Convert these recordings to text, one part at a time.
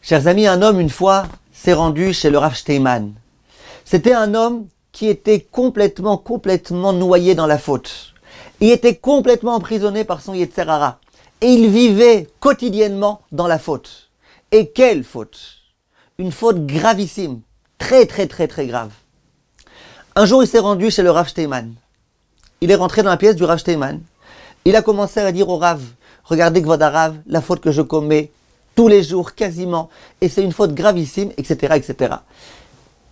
Chers amis, un homme, une fois, s'est rendu chez le Rav Steinman. C'était un homme qui était complètement noyé dans la faute. Il était complètement emprisonné par son Yetzer Hara. Et il vivait quotidiennement dans la faute. Et quelle faute! Une faute gravissime. Très grave. Un jour, il s'est rendu chez le Rav Steinman. Il est rentré dans la pièce du Rav Steinman. Il a commencé à dire au Rav, regardez Kvod Harav, la faute que je commets tous les jours, quasiment, et c'est une faute gravissime, etc.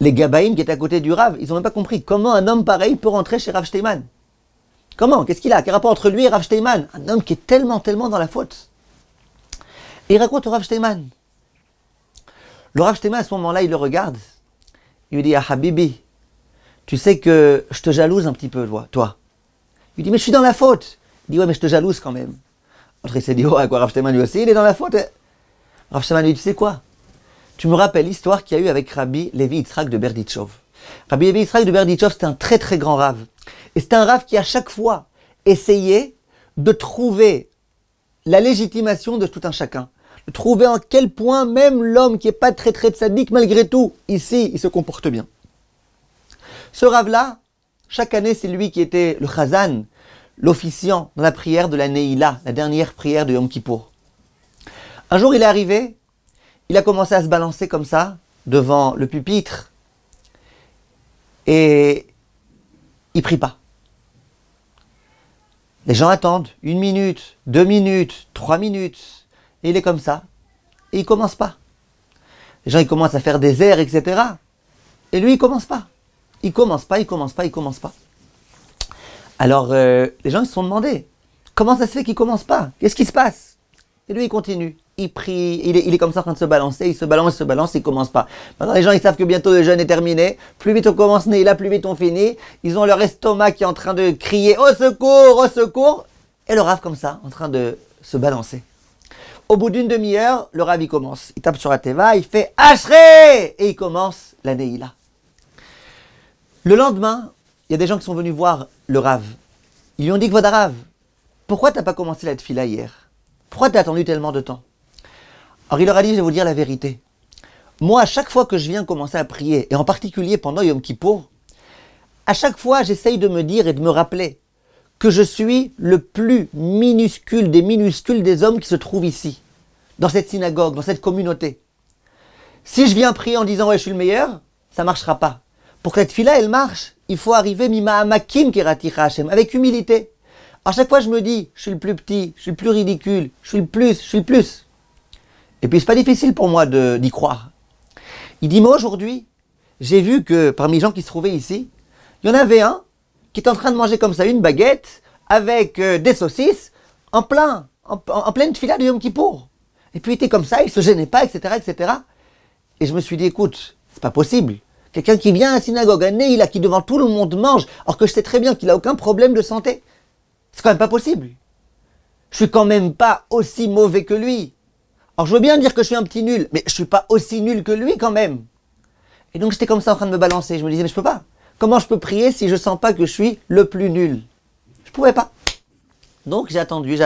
Les Gabaïm qui étaient à côté du Rav, ils n'ont même pas compris comment un homme pareil peut rentrer chez Rav Steinman. Comment? Qu'est-ce qu'il a? Quel rapport entre lui et Rav Steinman? Un homme qui est tellement dans la faute. Et il raconte au Rav Steinman. Le Rav Steinman, à ce moment-là, il le regarde. Il lui dit, ah Habibi, tu sais que je te jalouse un petit peu, toi. Il lui dit, mais je suis dans la faute. Il dit, ouais, mais je te jalouse quand même. L'autre, il s'est dit, oh, à quoi Rav Steinman lui aussi, il est dans la faute. Rav Steinman lui dit, tu sais quoi? Tu me rappelles l'histoire qu'il y a eu avec Rabbi Levi Yitzhak de Berdichov. Rabbi Levi Yitzhak de Berdichov, c'était un très grand Rav. Et c'était un Rav qui, à chaque fois, essayait de trouver la légitimation de tout un chacun. De trouver en quel point même l'homme qui n'est pas très tzaddik, malgré tout, ici, il se comporte bien. Ce Rav-là, chaque année, c'est lui qui était le chazan, l'officiant dans la prière de la Neila, la dernière prière de Yom Kippour. Un jour, il est arrivé, il a commencé à se balancer comme ça, devant le pupitre, et il prie pas. Les gens attendent 1 minute, 2 minutes, 3 minutes, et il est comme ça, et il commence pas. Les gens, ils commencent à faire des airs, etc. Et lui, il commence pas. Il commence pas. Alors, les gens, ils se sont demandé, comment ça se fait qu'il commence pas? Qu'est-ce qui se passe? Et lui, il continue. Il prie, il est comme ça en train de se balancer, il se balance, il commence pas. Maintenant, les gens, ils savent que bientôt le jeûne est terminé. Plus vite on commence, là, plus vite on finit. Ils ont leur estomac qui est en train de crier, au secours, au secours. Et le Rav, comme ça, en train de se balancer. Au bout d'une demi-heure, le Rav, il commence. Il tape sur la teva, il fait Ashrei! Et il commence la Neila. Le lendemain, il y a des gens qui sont venus voir le Rav. Ils lui ont dit, Kvod Harav, pourquoi t'as pas commencé la tefila hier? Pourquoi t'as attendu tellement de temps? Alors il leur a dit, je vais vous dire la vérité. Moi, à chaque fois que je viens commencer à prier, et en particulier pendant Yom Kippour, à chaque fois, j'essaye de me dire et de me rappeler que je suis le plus minuscule des hommes qui se trouvent ici, dans cette synagogue, dans cette communauté. Si je viens prier en disant, ouais, je suis le meilleur, ça marchera pas. Pour que cette tefila, elle marche, il faut arriver mima amakim keraticha Hashem, avec humilité. À chaque fois, je me dis, je suis le plus petit, je suis le plus ridicule, je suis le plus. Et puis, c'est pas difficile pour moi d'y croire. Il dit, moi, aujourd'hui, j'ai vu que parmi les gens qui se trouvaient ici, il y en avait un qui était en train de manger comme ça une baguette avec des saucisses en pleine tefila de Yom Kippour. Et puis, il était comme ça, il se gênait pas, etc. Et je me suis dit, écoute, c'est pas possible. Quelqu'un qui vient à la synagogue, qui devant tout le monde mange, alors que je sais très bien qu'il a aucun problème de santé. C'est quand même pas possible. Je suis quand même pas aussi mauvais que lui. Alors je veux bien dire que je suis un petit nul, mais je suis pas aussi nul que lui quand même. Et donc j'étais comme ça en train de me balancer. Je me disais, mais je peux pas. Comment je peux prier si je sens pas que je suis le plus nul? Je pouvais pas. Donc j'ai attendu.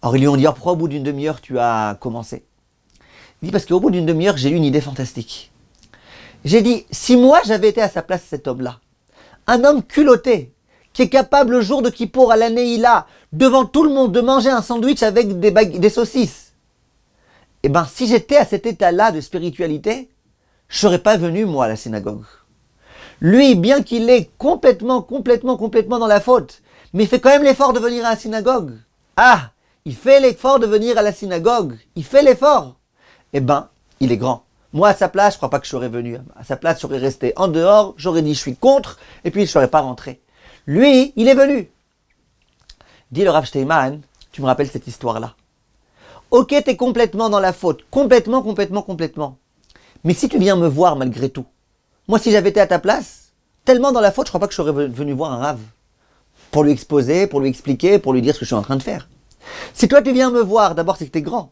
Alors ils lui ont dit, pourquoi au bout d'une demi-heure tu as commencé? Il dit, parce qu'au bout d'une demi-heure, j'ai eu une idée fantastique. J'ai dit, si moi j'avais été à sa place, cet homme-là, un homme culotté, qui est capable le jour de Kippour à la Neila, devant tout le monde, de manger un sandwich avec des saucisses. Eh bien, si j'étais à cet état-là de spiritualité, je ne serais pas venu, moi, à la synagogue. Lui, bien qu'il est complètement dans la faute, mais il fait quand même l'effort de venir à la synagogue. Ah, il fait l'effort de venir à la synagogue. Il fait l'effort. Eh bien, il est grand. Moi, à sa place, je ne crois pas que je serais venu. À sa place, j'aurais resté en dehors, j'aurais dit je suis contre, et puis je ne serais pas rentré. Lui, il est venu. Dit le Rav Steinman, tu me rappelles cette histoire-là. Ok, tu es complètement dans la faute. Complètement. Mais si tu viens me voir malgré tout, moi, si j'avais été à ta place, tellement dans la faute, je ne crois pas que je serais venu voir un Rav. Pour lui exposer, pour lui expliquer, pour lui dire ce que je suis en train de faire. Si toi, tu viens me voir, d'abord, c'est que tu es grand.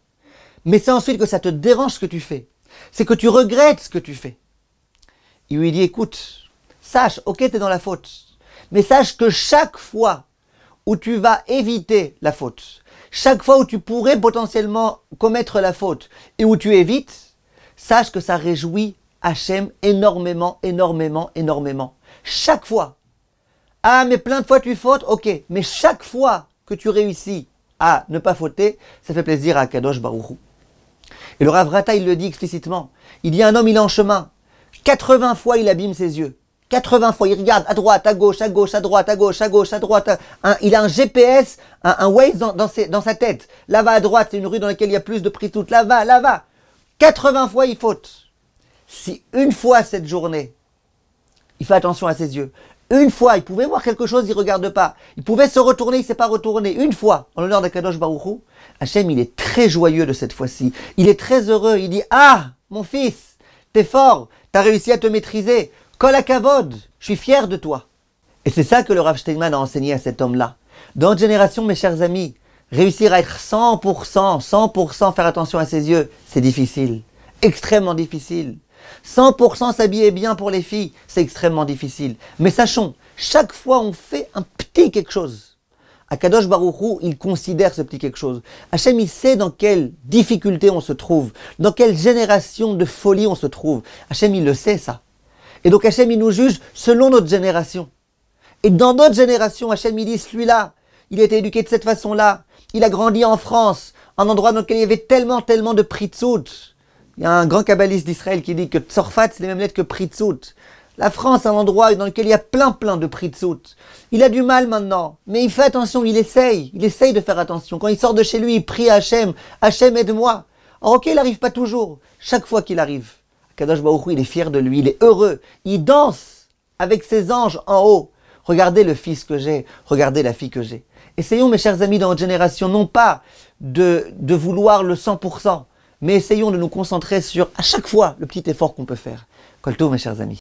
Mais c'est ensuite que ça te dérange ce que tu fais. C'est que tu regrettes ce que tu fais. Il lui dit, écoute, sache, ok, tu es dans la faute. Mais sache que chaque fois où tu vas éviter la faute, chaque fois où tu pourrais potentiellement commettre la faute et où tu évites, sache que ça réjouit Hachem énormément, énormément, énormément. Chaque fois. Ah, mais plein de fois tu fautes, ok. Mais chaque fois que tu réussis à ne pas fauter, ça fait plaisir à Kadosh Baruch Hu. Et le Rav Rata, il le dit explicitement. Il dit un homme, il est en chemin. 80 fois, il abîme ses yeux. 80 fois, il regarde à droite, à gauche, à gauche, à droite, à gauche, à gauche, à droite. Il a un GPS, un Waze dans sa tête. Là-bas à droite, c'est une rue dans laquelle il y a plus de prix-tout. Là-bas, là-bas. 80 fois, il faute. Si une fois cette journée, il fait attention à ses yeux. Une fois, il pouvait voir quelque chose, il ne regarde pas. Il pouvait se retourner, il ne s'est pas retourné. Une fois, en l'honneur d'Akadosh Baruch Hu, Hachem, il est très joyeux de cette fois-ci. Il est très heureux. Il dit, ah, mon fils, t'es fort, t'as réussi à te maîtriser. Kol hakavod, je suis fier de toi. Et c'est ça que le Rav Steinman a enseigné à cet homme-là. Dans notre génération, mes chers amis, réussir à être 100% faire attention à ses yeux, c'est difficile. Extrêmement difficile. 100% s'habiller bien pour les filles, c'est extrêmement difficile. Mais sachons, chaque fois on fait un petit quelque chose. Akadosh Baruch Hu, il considère ce petit quelque chose. Hachem, il sait dans quelle difficulté on se trouve, dans quelle génération de folie on se trouve. Hachem, il le sait ça. Et donc Hachem, il nous juge selon notre génération. Et dans notre génération, Hachem, il dit, celui-là, il a été éduqué de cette façon-là. Il a grandi en France, un endroit dans lequel il y avait tellement de pritzout. Il y a un grand kabbaliste d'Israël qui dit que Tzorfat, c'est les mêmes lettres que Pritzout. La France, un endroit dans lequel il y a plein de Pritzout. Il a du mal maintenant, mais il fait attention, il essaye de faire attention. Quand il sort de chez lui, il prie à Hachem, Hachem aide-moi. Alors ok, il n'arrive pas toujours. Chaque fois qu'il arrive, Kadosh Baruch Hu, il est fier de lui, il est heureux. Il danse avec ses anges en haut. Regardez le fils que j'ai, regardez la fille que j'ai. Essayons, mes chers amis, dans notre génération, non pas de vouloir le 100%, mais essayons de nous concentrer sur, à chaque fois, le petit effort qu'on peut faire. Kol tov, mes chers amis.